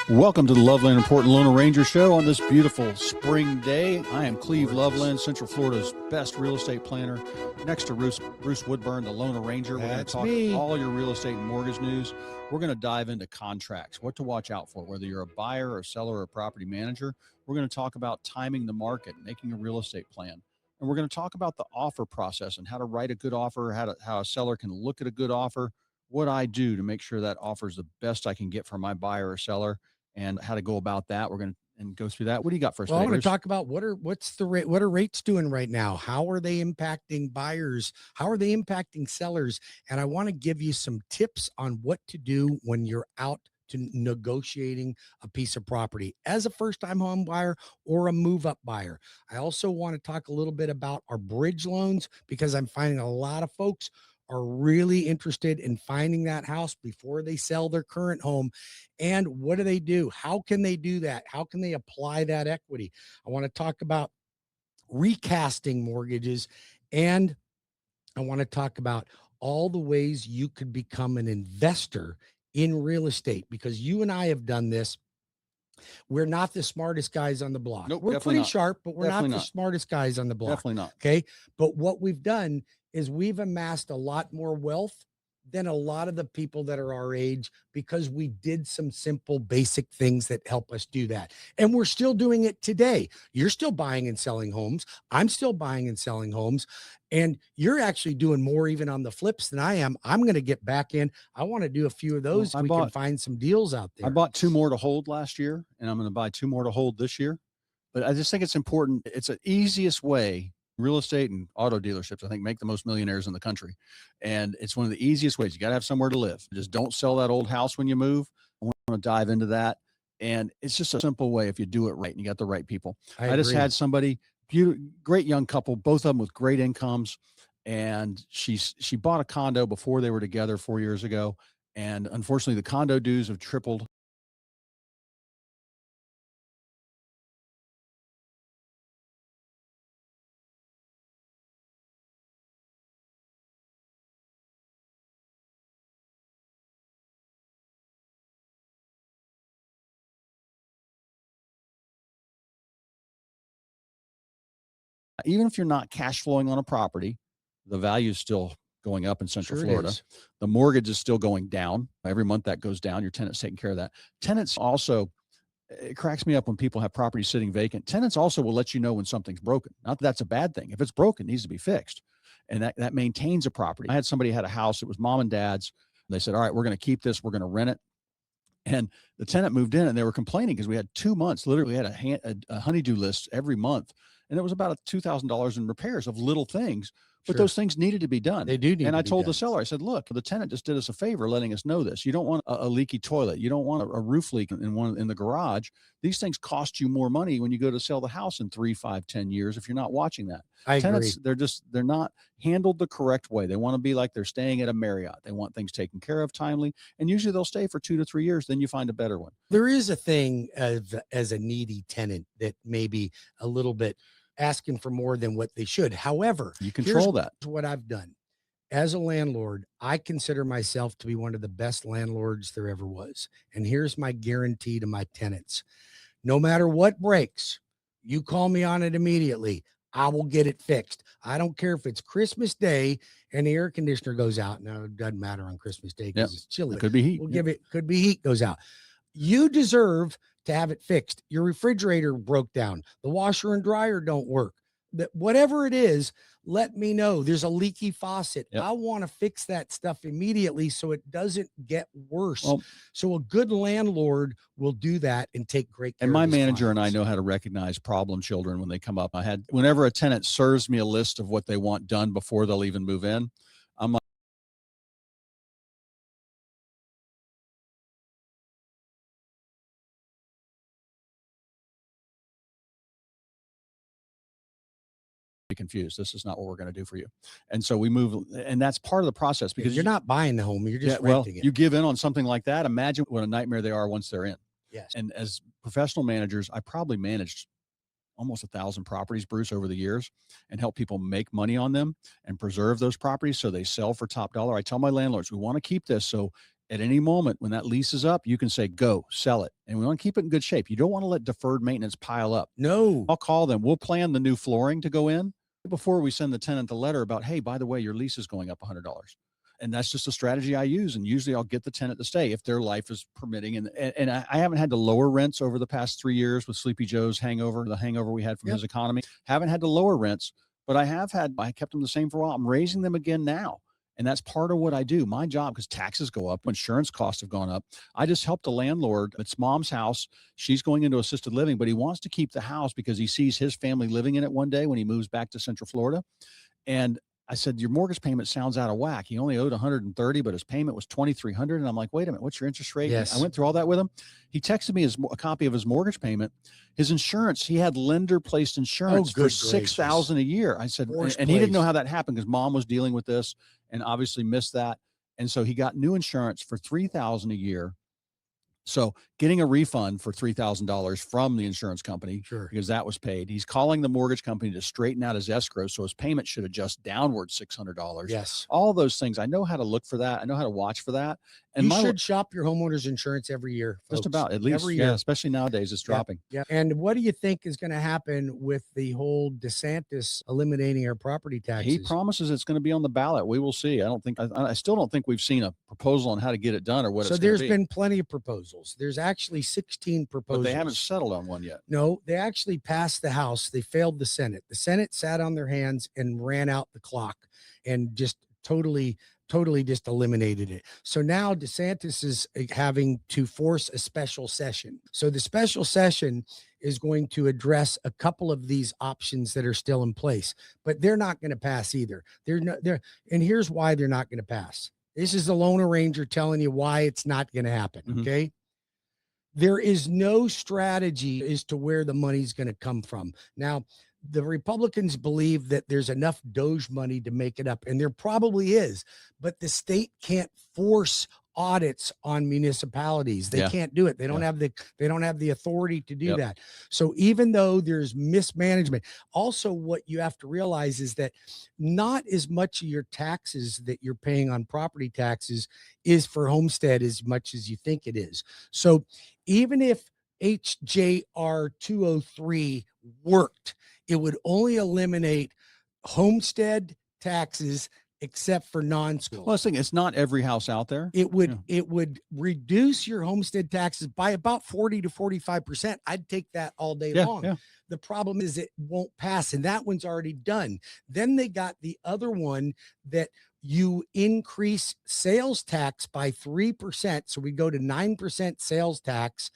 Welcome to the Loveland Report and Lone Ranger Show on this beautiful spring day. I am Cleve Loveland, Central Florida's best real estate planner. Next to Bruce Woodburn, the Lone Ranger. We're going to talk all your real estate and mortgage news. We're going to dive into contracts, what to watch out for, whether you're a buyer or a seller or a property manager. We're going to talk about timing the market, making a real estate plan. And we're going to talk about the offer process and how to write a good offer, how a seller can look at a good offer, what I do to make sure that offer is the best I can get for my buyer or seller, and how to go about that. We're going to go through that. What do you got for us? Well, I want to talk about what are rates doing right now? How are they impacting buyers? How are they impacting sellers? And I want to give you some tips on what to do when you're out to negotiating a piece of property as a first-time home buyer or a move-up buyer. I also want to talk a little bit about our bridge loans, because I'm finding a lot of folks are really interested in finding that house before they sell their current home. And what do? How can they do that? How can they apply that equity? I want to talk about recasting mortgages, and I want to talk about all the ways you could become an investor in real estate, because you and I have done this. We're not the smartest guys on the block. Nope, we're pretty sharp, but we're not the smartest guys on the block. Definitely not. Okay. But what we've done is we've amassed a lot more wealth than a lot of the people that are our age, because we did some simple, basic things that help us do that. And we're still doing it today. You're still buying and selling homes. I'm still buying and selling homes. And you're actually doing more even on the flips than I am. I'm going to get back in. I want to do a few of those. We can find some deals out there. I bought 2 more to hold last year, and I'm going to buy 2 more to hold this year. But I just think it's important. It's the easiest way. Real estate and auto dealerships, I think, make the most millionaires in the country. And it's one of the easiest ways. You got to have somewhere to live. Just don't sell that old house when you move. I want to dive into that. And it's just a simple way if you do it right and you got the right people. I just had somebody, great young couple, both of them with great incomes. And she bought a condo before they were together 4 years ago. And unfortunately, the condo dues have tripled. Even if you're not cash flowing on a property, the value is still going up in Central Florida. The mortgage is still going down. Every month that goes down. Your tenant's taking care of that. Tenants also, it cracks me up when people have properties sitting vacant. Tenants also will let you know when something's broken. Not that that's a bad thing. If it's broken, it needs to be fixed. And that maintains a property. I had somebody had a house. It was mom and dad's. They said, all right, we're going to keep this. We're going to rent it. And the tenant moved in and they were complaining because we had 2 months. Literally, we had a honeydew list every month. And it was about $2,000 in repairs of little things, but those things needed to be done. They do need to be done. And I told the seller, I said, look, the tenant just did us a favor letting us know this. You don't want a leaky toilet. You don't want a roof leak in the garage. These things cost you more money when you go to sell the house in 3, 5, 10 years if you're not watching that. Tenants, agree. they're not handled the correct way. They want to be like they're staying at a Marriott. They want things taken care of timely. And usually they'll stay for 2 to 3 years. Then you find a better one. There is a thing as a needy tenant that may be a little bit asking for more than what they should. However, you control that. What I've done as a landlord, I consider myself to be one of the best landlords there ever was. And here's my guarantee to my tenants. No matter what breaks, you call me on it immediately. I will get it fixed. I don't care if it's Christmas Day and the air conditioner goes out. No, it doesn't matter on Christmas Day because it's chilly. It could be heat. Could be heat goes out. You deserve to have it fixed. Your refrigerator broke down. The washer and dryer don't work. Whatever it is, let me know. There's a leaky faucet. I want to fix that stuff immediately so it doesn't get worse. Well, so a good landlord will do that and take great care of his clients. And my manager and I know how to recognize problem children when they come up. Whenever a tenant serves me a list of what they want done before they'll even move in, I'm like, confused. This is not what we're going to do for you. And so we move, and that's part of the process because you're not buying the home. You're just renting it. You give in on something like that. Imagine what a nightmare they are once they're in. Yes. And as professional managers, I probably managed almost 1,000 properties, Bruce, over the years, and help people make money on them and preserve those properties so they sell for top dollar. I tell my landlords, we want to keep this. So At any moment when that lease is up, you can say, go sell it. And we want to keep it in good shape. You don't want to let deferred maintenance pile up. No. I'll call them. We'll plan the new flooring to go in before we send the tenant the letter about, hey, by the way, your lease is going up $100. And that's just a strategy I use. And usually I'll get the tenant to stay if their life is permitting. And I haven't had to lower rents over the past 3 years with Sleepy Joe's hangover, the hangover we had from his economy. Haven't had to lower rents, but I kept them the same for a while. I'm raising them again now. And that's part of what I do. My job, because taxes go up, insurance costs have gone up. I just helped a landlord. It's mom's house. She's going into assisted living, but he wants to keep the house because he sees his family living in it one day when he moves back to Central Florida. And I said, your mortgage payment sounds out of whack. He only owed 130, but his payment was 2,300. And I'm like, wait a minute, what's your interest rate? Yes. I went through all that with him. He texted me a copy of his mortgage payment. His insurance, he had lender placed insurance for $6,000 a year. I said, and he didn't know how that happened because mom was dealing with this and obviously missed that. And so he got new insurance for $3,000 a year. So getting a refund for $3,000 from the insurance company, because that was paid. He's calling the mortgage company to straighten out his escrow, so his payment should adjust downward $600. Yes. All those things. I know how to look for that. I know how to watch for that. And you should shop your homeowner's insurance every year. Just about, at least. Every year. Especially nowadays, it's dropping. Yeah. And what do you think is going to happen with the whole DeSantis eliminating our property taxes? He promises it's going to be on the ballot. We will see. I still don't think we've seen a proposal on how to get it done or what it's going to be. So there's been plenty of proposals. There's actually 16 proposals. But they haven't settled on one yet. No, they actually passed the House. They failed the Senate. The Senate sat on their hands and ran out the clock and just totally just eliminated it. So now DeSantis is having to force a special session. So the special session is going to address a couple of these options that are still in place, but they're not going to pass either. And here's why they're not going to pass. This is the Lone Ranger telling you why it's not going to happen. Mm-hmm. Okay. There is no strategy as to where the money's going to come from. Now, the Republicans believe that there's enough Doge money to make it up, and there probably is, but the state can't force audits on municipalities. They can't do it. They don't have the authority to do that. So even though there's mismanagement, also what you have to realize is that not as much of your taxes that you're paying on property taxes is for homestead as much as you think it is. So even if HJR 203 worked, it would only eliminate homestead taxes except for non-school. Well, it's not every house out there. It would reduce your homestead taxes by about 40 to 45%. I'd take that all day long. Yeah. The problem is it won't pass, and that one's already done. Then they got the other one that you increase sales tax by 3%. So we go to 9% sales tax.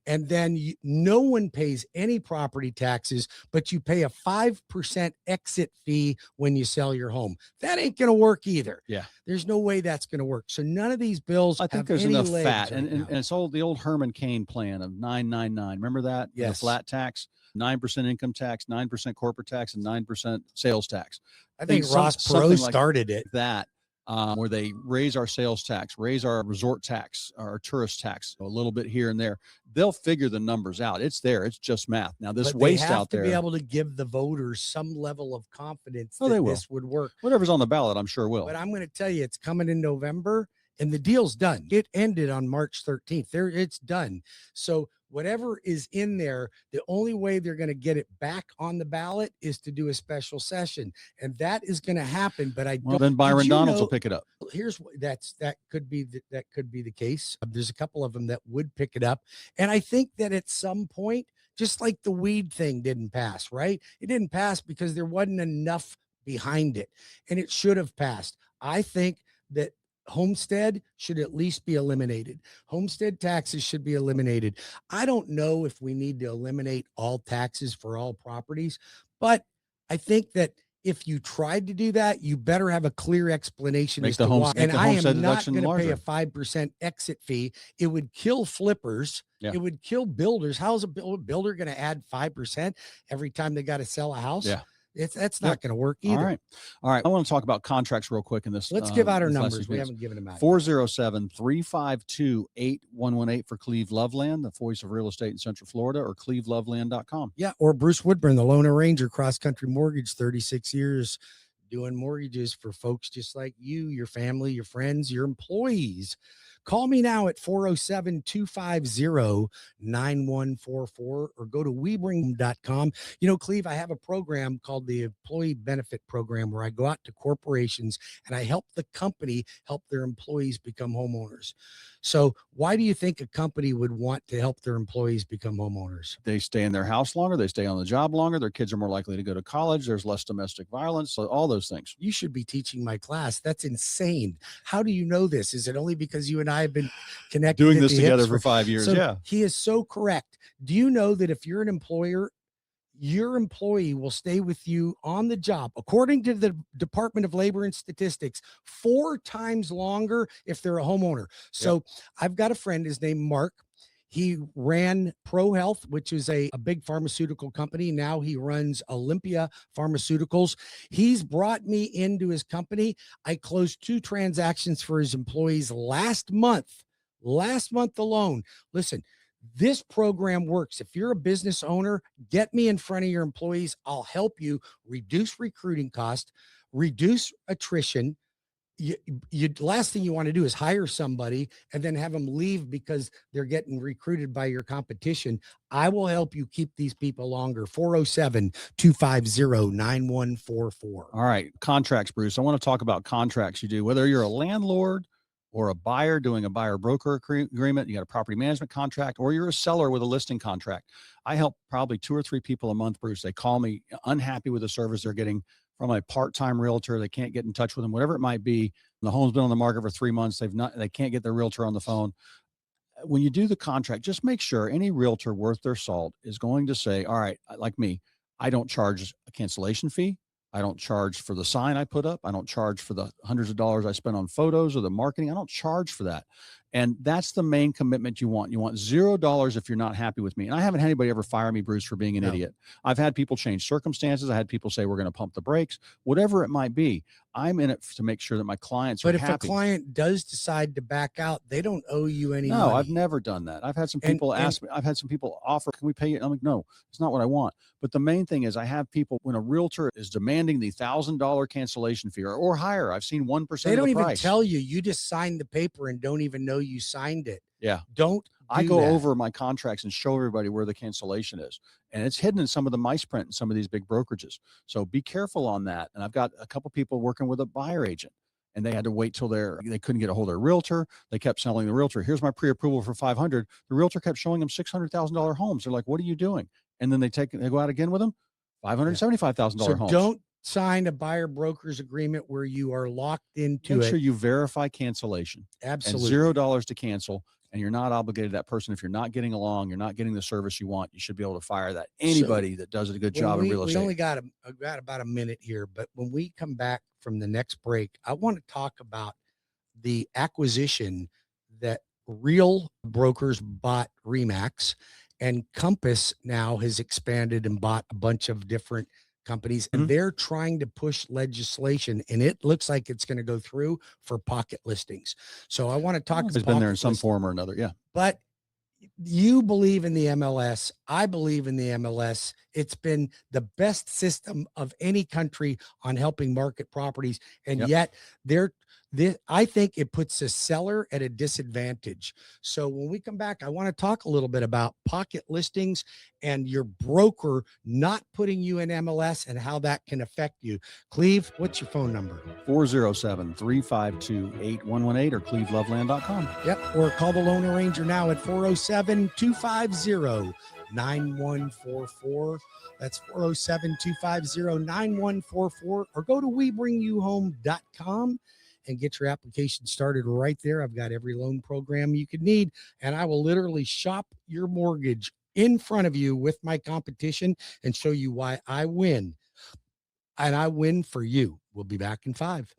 And then no one pays any property taxes, but you pay a 5% exit fee when you sell your home. That ain't going to work either. Yeah. There's no way that's going to work. So none of these bills I think there's enough fat. And it's the old Herman Cain plan of 999. Remember that? Yes. The flat tax, 9% income tax, 9% corporate tax, and 9% sales tax. I think Ross Perot started it. That. Where they raise our sales tax, raise our resort tax, our tourist tax a little bit here and there. They'll figure the numbers out. It's there. It's just math. Now this waste out there. They have to be able to give the voters some level of confidence that this would work. Whatever's on the ballot, I'm sure will. But I'm going to tell you, it's coming in November, and the deal's done. It ended on March 13th. It's done. So whatever is in there, the only way they're going to get it back on the ballot is to do a special session, and that is going to happen. But then Byron Donalds will pick it up. Here's that could be the case. There's a couple of them that would pick it up, and I think that at some point, just like the weed thing didn't pass, right? It didn't pass because there wasn't enough behind it, and it should have passed. I think that homestead should at least be eliminated. Homestead taxes should be eliminated. I don't know if we need to eliminate all taxes for all properties, but I think that if you tried to do that, you better have a clear explanation as to why. And I am not going to pay a 5% exit fee. It would kill flippers. Yeah. It would kill builders. How's a builder going to add 5% every time they got to sell a house? Yeah. That's not going to work either. All right. I want to talk about contracts real quick in this. Let's give out our numbers. We haven't given them out. 407-352-8118 for Cleve Loveland, the voice of real estate in Central Florida, or cleveloveland.com. Yeah. Or Bruce Woodburn, the Lone Ranger, cross country mortgage, 36 years doing mortgages for folks just like you, your family, your friends, your employees. Call me now at 407-250-9144 or go to WeBring.com. You know, Cleve, I have a program called the Employee Benefit Program where I go out to corporations and I help the company help their employees become homeowners. So why do you think a company would want to help their employees become homeowners? They stay in their house longer. They stay on the job longer. Their kids are more likely to go to college. There's less domestic violence. So all those things. You should be teaching my class. That's insane. How do you know this? Is it only because you and I have been connected Doing at this the together hips for 5 years. So Yeah. he is so correct. Do you know that if you're an employer, your employee will stay with you on the job, according to the Department of Labor and Statistics, 4 times longer if they're a homeowner? So I've got a friend, his name Mark. He ran Pro Health, which is a big pharmaceutical company. Now he runs Olympia Pharmaceuticals. He's brought me into his company. I closed 2 transactions for his employees last month alone. Listen, this program works. If you're a business owner, get me in front of your employees. I'll help you reduce recruiting cost, reduce attrition. You last thing you want to do is hire somebody and then have them leave because they're getting recruited by your competition. I will help you keep these people longer. 407-250-9144. All right. Contracts, Bruce. I want to talk about contracts you do, whether you're a landlord or a buyer doing a buyer broker agreement, you got a property management contract, or you're a seller with a listing contract. I help probably 2 or 3 people a month, Bruce. They call me unhappy with the service they're getting from a part-time realtor. They can't get in touch with them, whatever it might be. The home's been on the market for 3 months. They can't get their realtor on the phone. When you do the contract, just make sure any realtor worth their salt is going to say, all right, like me, I don't charge a cancellation fee. I don't charge for the sign I put up. I don't charge for the hundreds of dollars I spend on photos or the marketing. I don't charge for that. And that's the main commitment you want. You want $0 if you're not happy with me. And I haven't had anybody ever fire me, Bruce, for being an idiot. I've had people change circumstances. I had people say, we're going to pump the brakes, whatever it might be. I'm in it to make sure that my clients are happy. But if a client does decide to back out, they don't owe you any money. No, I've never done that. I've had some people ask me, I've had some people offer, can we pay you? I'm like, no, it's not what I want. But the main thing is I have people, when a realtor is demanding the $1,000 cancellation fee or higher, I've seen 1% of the price. They don't even tell you. You just signed the paper and don't even know you signed it. Yeah. I go over my contracts and show everybody where the cancellation is. And it's hidden in some of the mice print in some of these big brokerages. So be careful on that. And I've got a couple people working with a buyer agent, and they had to wait till they couldn't get a hold of their realtor. They kept telling the realtor, here's my pre-approval for 500. The realtor kept showing them $600,000 homes. They're like, what are you doing? And then they go out again with them, $575,000 so homes. Don't sign a buyer broker's agreement where you are locked into Make sure you verify cancellation. Absolutely. And $0 to cancel. And you're not obligated to that person. If you're not getting along, you're not getting the service you want, you should be able to fire that. Anybody that does a good job in real estate. We only got about a minute here, but when we come back from the next break, I want to talk about the acquisition that Real Brokers bought Remax, and Compass now has expanded and bought a bunch of different companies, and they're trying to push legislation, and it looks like it's going to go through for pocket listings. So I want to talk. It's been there in some form or another. Yeah. But you believe in the MLS. I believe in the MLS. It's been the best system of any country on helping market properties. And yet I think it puts a seller at a disadvantage. So when we come back, I want to talk a little bit about pocket listings and your broker not putting you in MLS and how that can affect you. Cleve, what's your phone number? 407-352-8118 or cleveloveland.com. Yep. Or call the Loan Arranger now at 407-250-9144. That's 407-250-9144, or go to WeBringYouHome.com and get your application started right there. I've got every loan program you could need, and I will literally shop your mortgage in front of you with my competition and show you why I win. And I win for you. We'll be back in 5.